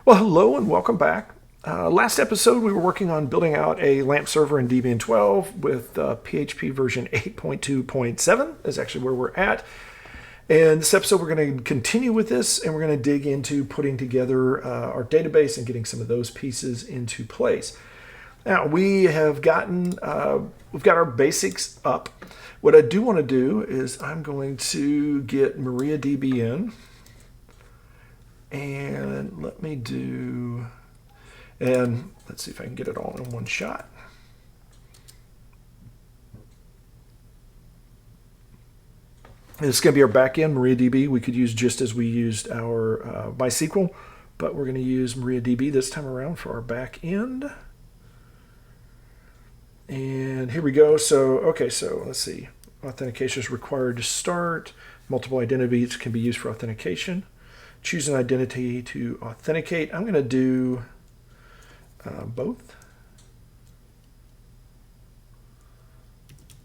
Well, hello and welcome back. Last episode, we were working on building out a LAMP server in Debian 12 with PHP version 8.2.7 is actually where we're at. And this episode, we're going to continue with this, and we're going to dig into putting together our database and getting some of those pieces into place. Now, we have gotten, we've got our basics up. What I do want to do is I'm going to get MariaDB in. And let me do, and let's see if I can get it all in one shot. This is going to be our backend, MariaDB. We could use just as we used our MySQL, but we're going to use MariaDB this time around for our backend. And here we go. So, okay, so let's see. Authentication is required to start. Multiple identities can be used for authentication. Choose an identity to authenticate. I'm going to do both.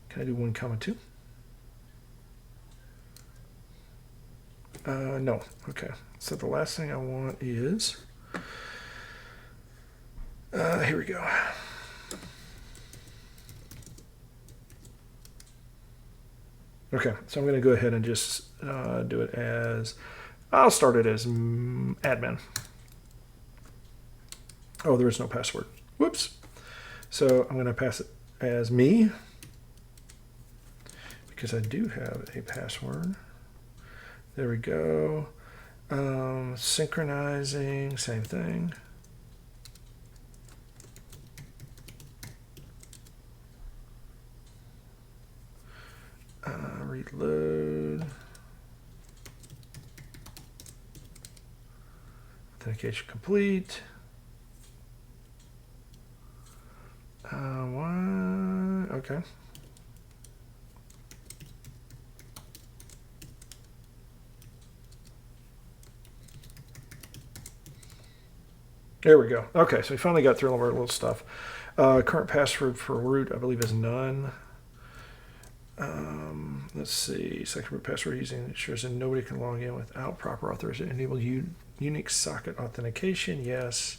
Can I do 1, 2? No. Okay. So the last thing I want is, here we go. Okay. So I'm going to go ahead and just do it as, I'll start it as admin. Oh, there is no password. Whoops. So I'm going to pass it as me because I do have a password. There we go. Synchronizing, same thing. Reload. Authentication complete. Okay. There we go. Okay, so we finally got through all of our little stuff. Current password for root, I believe, is none. Let's see. Second root password using ensures that nobody can log in without proper authorization. Enable Unix socket authentication. Yes.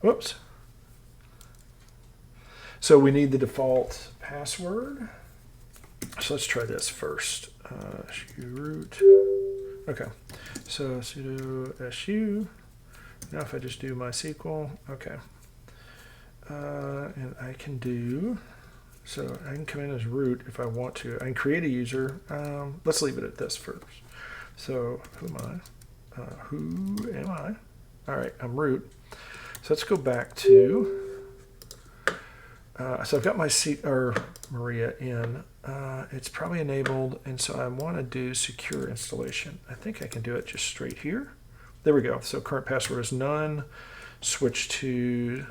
Whoops. So we need the default password. So let's try this first. Su root. Okay. So sudo su. Now if I just do MySQL, okay. And I can do, so I can come in as root if I want to. I can create a user. Let's leave it at this first. So who am I? Who am I? All right, I'm root. So let's go back to, so I've got my Maria in. It's probably enabled, and so I want to do secure installation. I think I can do it just straight here. There we go. So current password is none. Switch to,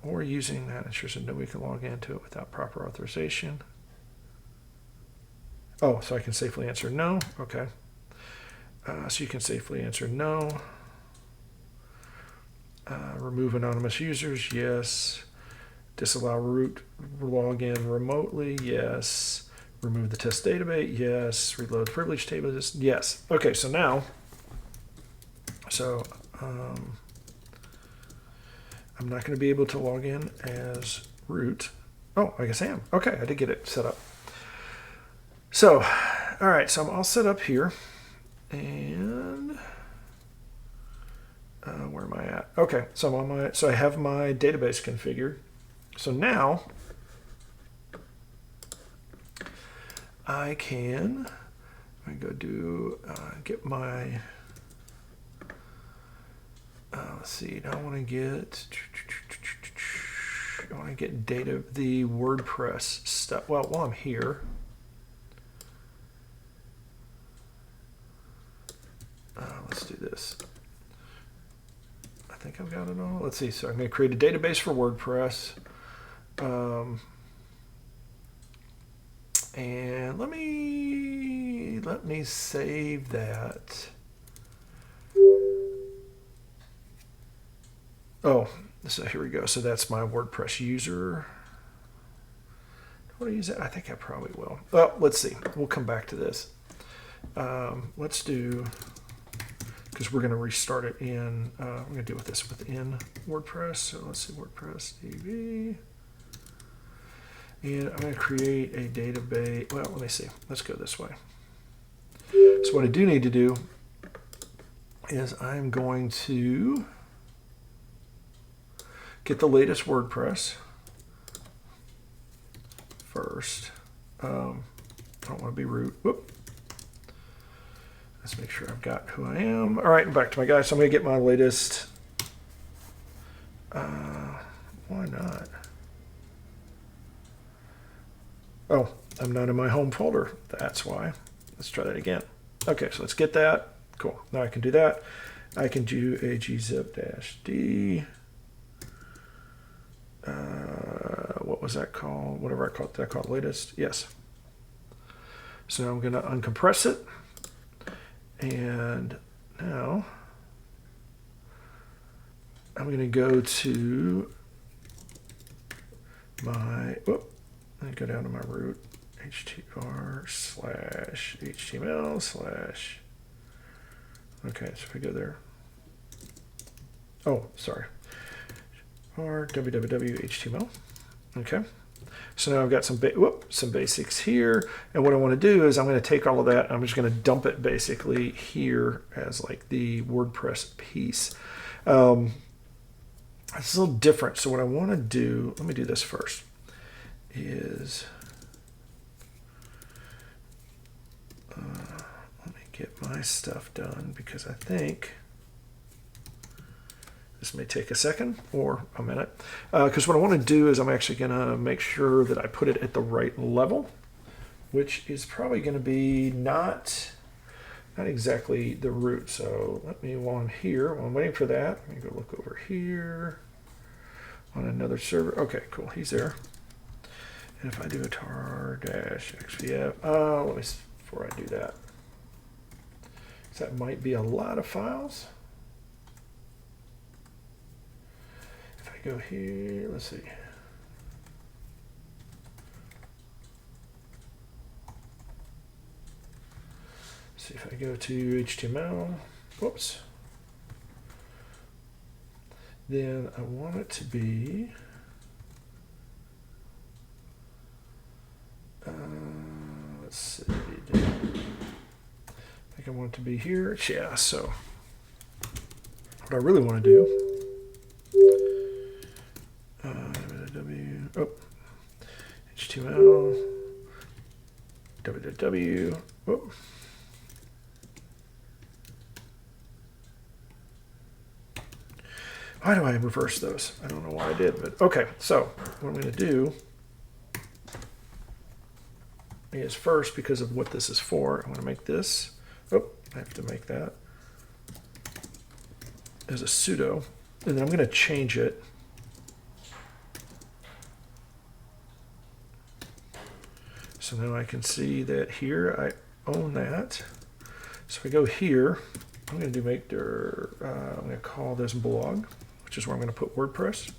or using that ensures that nobody can log into it without proper authorization. Oh, so I can safely answer no. Okay. So you can safely answer no. Remove anonymous users. Yes. Disallow root login remotely. Yes. Remove the test database. Yes. Reload privilege table. Yes. Okay. So now, I'm not going to be able to log in as root. Oh, I guess I am. Okay, I did get it set up. So, all right, so I'm all set up here. And where am I at? Okay, so I'm on so I have my database configured. So now I can go do get my. Let's see. Now I want to get data, the WordPress stuff. Well, while I'm here, let's do this. I think I've got it all. Let's see. So I'm going to create a database for WordPress, and let me save that. Oh, so here we go. So that's my WordPress user. Do I want to use that? I think I probably will. Well, let's see. We'll come back to this. Let's do because we're going to restart it in, we're going to deal with this within WordPress. So let's see, WordPress DB. And I'm going to create a database. Well, let me see. Let's go this way. So what I do need to do is I'm going to get the latest WordPress first. I don't want to be root. Whoop. Let's make sure I've got who I am. All right, I'm back to my guy. So I'm going to get my latest. Why not? Oh, I'm not in my home folder. That's why. Let's try that again. Okay, so let's get that. Cool. Now I can do that. I can do a gzip-d. What was that called? Whatever I called. Did I call it latest? Yes. So now I'm going to uncompress it. And now I'm going to go to my, whoop, and go down to my root, htr/html/ okay, so if I go there, oh, sorry, or www.html, okay. So now I've got some basics here, and what I want to do is I'm going to take all of that, I'm just going to dump it basically here as like the WordPress piece. It's a little different, so what I want to do, let me do this first, is let me get my stuff done, because I think this may take a second or a minute, because what I want to do is I'm actually going to make sure that I put it at the right level, which is probably going to be not exactly the root. So let me, while I'm here, while I'm waiting for that, let me go look over here on another server. Okay, cool, he's there. And if I do a tar-xvf, let me, before I do that, because that might be a lot of files. Go here, let's see. See if I go to HTML, whoops. Then I want it to be, let's see. I think I want it to be here. Yeah, so what I really want to do, HTML, www, whoop. Why do I reverse those? I don't know why I did, but okay. So what I'm going to do is first, because of what this is for, I'm going to make this, I have to make that as a sudo, and then I'm going to change it. So now I can see that here I own that. So if I go here, I'm going to do I'm going to call this blog, which is where I'm going to put WordPress.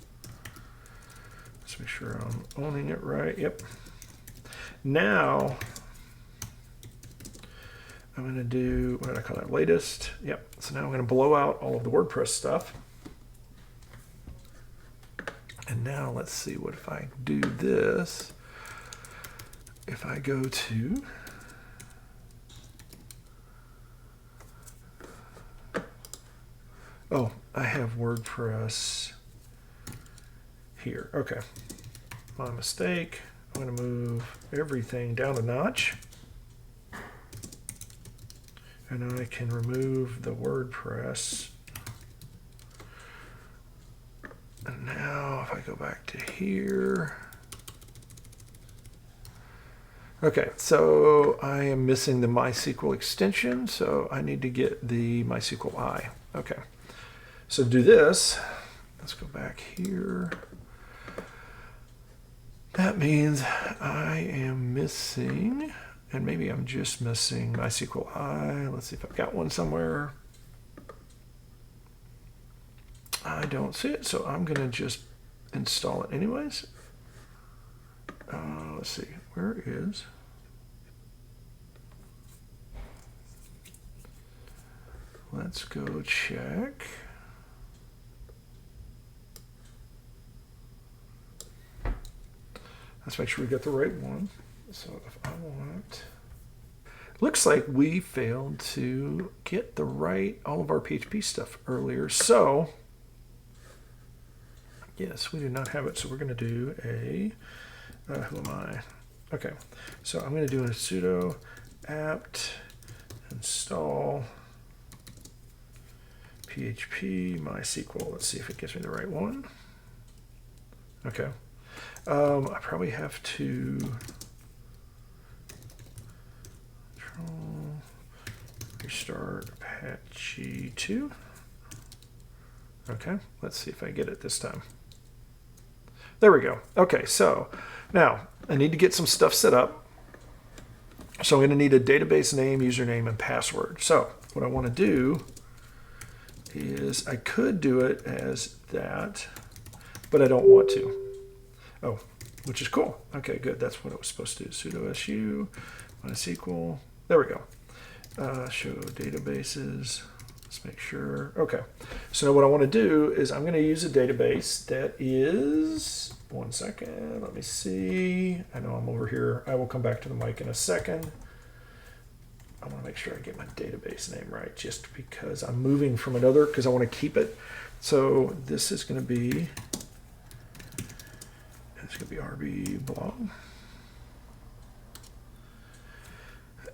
Let's make sure I'm owning it right. Yep. Now I'm going to do, what did I call that? Latest. Yep. So now I'm going to blow out all of the WordPress stuff. And now let's see what if I do this. If I go to I have WordPress here. Okay, my mistake. I'm going to move everything down a notch, and I can remove the WordPress. And now if I go back to here. Okay, so I am missing the MySQL extension, so I need to get the MySQL I. Okay, so to do this, let's go back here. That means I am missing, and maybe I'm just missing MySQL I. Let's see if I've got one somewhere. I don't see it, so I'm going to just install it anyways. Let's see, where is? let's go check. Let's make sure we get the right one. So if I want, looks like we failed to get the right, all of our PHP stuff earlier. So yes, we do not have it. So we're going to do a, who am I? Okay, so I'm going to do a sudo apt install PHP MySQL. Let's see if it gives me the right one. Okay. I probably have to restart Apache 2. Okay, let's see if I get it this time. There we go. Okay, so now I need to get some stuff set up. So I'm going to need a database name, username, and password. So what I want to do is I could do it as that, but I don't want to. Oh, which is cool. Okay, good. That's what it was supposed to do. Sudo su MySQL. There we go. Show databases. Let's make sure. Okay. So now what I want to do is I'm going to use a database that is, one second, let me see. I know I'm over here. I will come back to the mic in a second. I want to make sure I get my database name right just because I'm moving from another because I want to keep it. So this is going to be, it's going to be RB blog.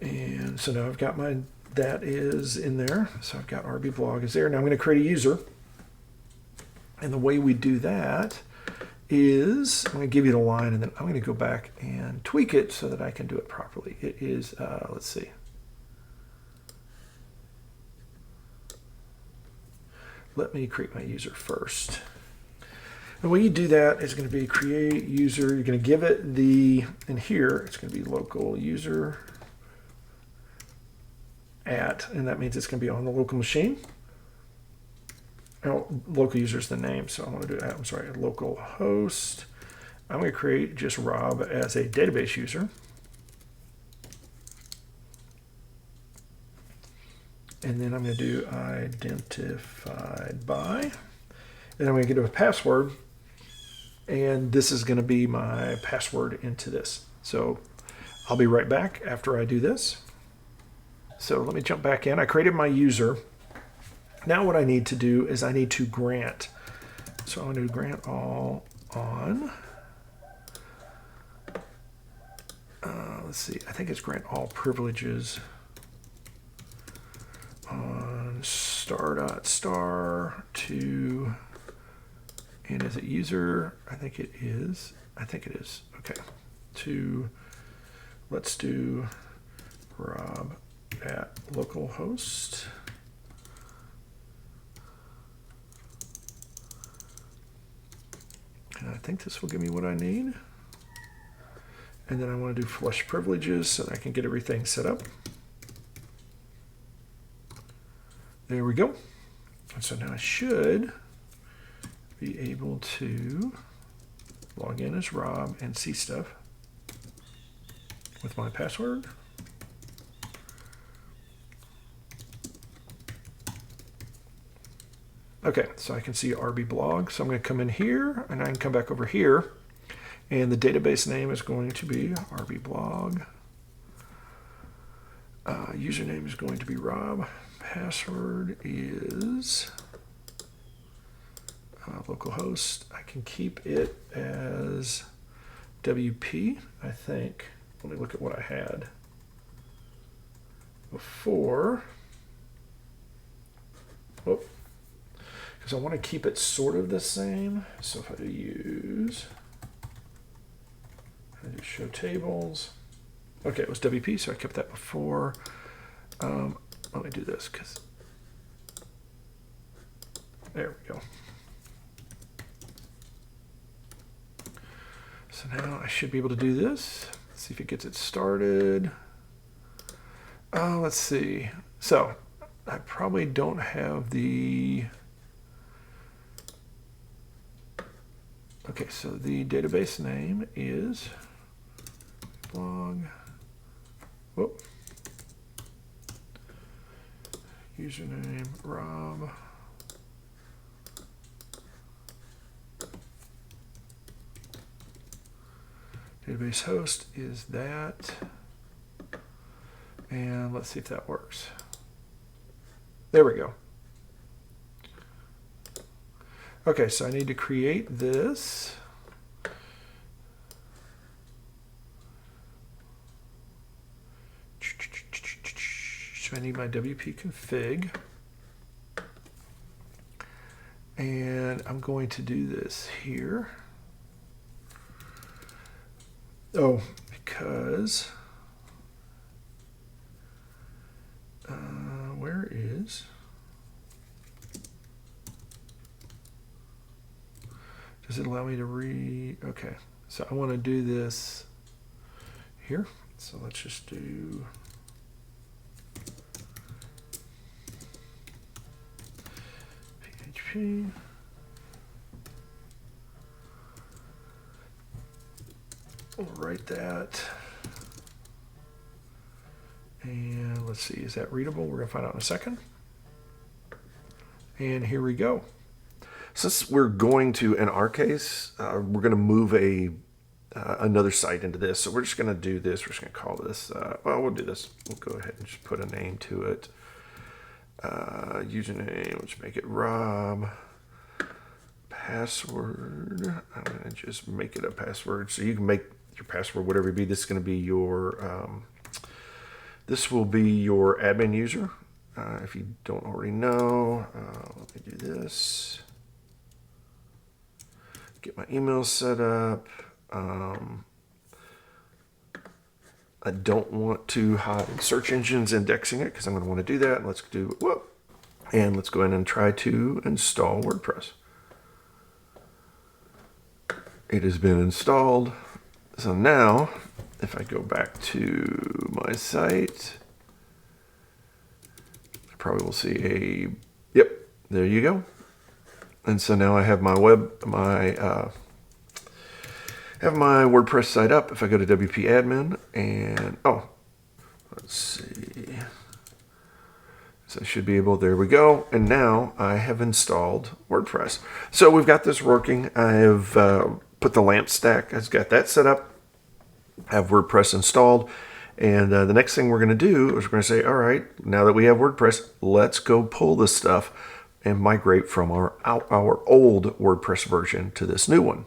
And so now I've got my, that is in there. So I've got RB blog is there. Now I'm going to create a user. And the way we do that is I'm going to give you the line and then I'm going to go back and tweak it so that I can do it properly. It is, let's see. Let me create my user first. The way you do that is going to be create user. You're going to give it the, in here, it's going to be local user at, and that means it's going to be on the local machine. Oh, local user is the name, so I want to do, I'm sorry, local host. I'm going to create just Rob as a database user. And then I'm going to do identified by. And I'm going to get a password. And this is going to be my password into this. So I'll be right back after I do this. So let me jump back in. I created my user. Now what I need to do is I need to grant. So I'm going to grant all on. Let's see. I think it's grant all privileges on star.star to, and is it user? I think it is. I think it is. Okay. To, let's do Rob at localhost. And I think this will give me what I need. And then I want to do flush privileges so that I can get everything set up. There we go. And so now I should be able to log in as Rob and see stuff with my password. Okay, so I can see RB blog. So I'm going to come in here and I can come back over here. And the database name is going to be RB blog. Username is going to be Rob. Password is localhost. I can keep it as WP, I think. Let me look at what I had before. Oh, because I want to keep it sort of the same. So if I do use, I do show tables. Okay, it was WP, so I kept that before. Let me do this because there we go. So now I should be able to do this. Let's see if it gets it started. Let's see. So I probably don't have the. Okay, so the database name is blog. Whoop. Username Rob. Database host is that. And let's see if that works. There we go. Okay, so I need to create this. So I need my WP config. And I'm going to do this here. Oh, because where is, does it allow me to okay, so I want to do this here. So let's just do PHP. We'll write that. And let's see, is that readable? We're going to find out in a second. And here we go. Since we're going to, in our case, we're going to move another site into this. So we're just going to do this. We're just going to call this, well, we'll do this. We'll go ahead and just put a name to it. Username, let's make it Rob. Password, I'm going to just make it a password. So you can make your password whatever it be. This is going to be your, this will be your admin user. If you don't already know, let me do this. Get my email set up. I don't want to hide search engines indexing it because I'm going to want to do that. Let's do, whoop, and let's go in and try to install WordPress. It has been installed. So now, if I go back to my site, I probably will see a, yep, there you go. And so now I have my have my WordPress site up. If I go to WP admin and, oh, let's see. So I should be able, there we go. And now I have installed WordPress. So we've got this working. I have put the lamp stack, I've got that set up. I have WordPress installed. And the next thing we're going to do is we're going to say, all right, now that we have WordPress, let's go pull this stuff and migrate from our old WordPress version to this new one.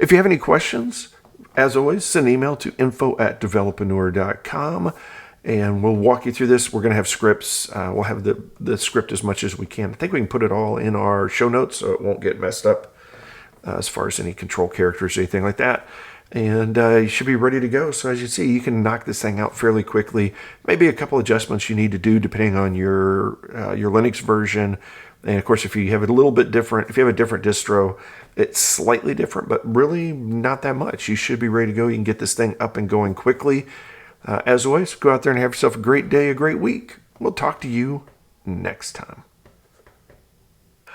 If you have any questions, as always, send an email to info@developreneur.com and we'll walk you through this. We're going to have scripts. We'll have the script as much as we can. I think we can put it all in our show notes so it won't get messed up as far as any control characters or anything like that. And you should be ready to go. So as you see, you can knock this thing out fairly quickly. Maybe a couple adjustments you need to do depending on your Linux version. And of course, if you have it a little bit different, if you have a different distro, it's slightly different, but really not that much. You should be ready to go. You can get this thing up and going quickly. As always, go out there and have yourself a great day, a great week. We'll talk to you next time.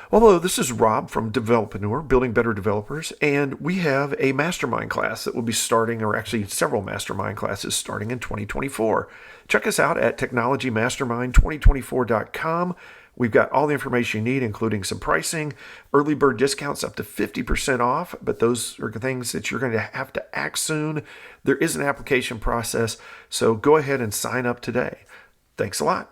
Well, hello, this is Rob from Developreneur, Building Better Developers, and we have a mastermind class that will be starting, or actually several mastermind classes starting in 2024. Check us out at technologymastermind2024.com. We've got all the information you need, including some pricing, early bird discounts up to 50% off, but those are things that you're going to have to act soon. There is an application process, so go ahead and sign up today. Thanks a lot.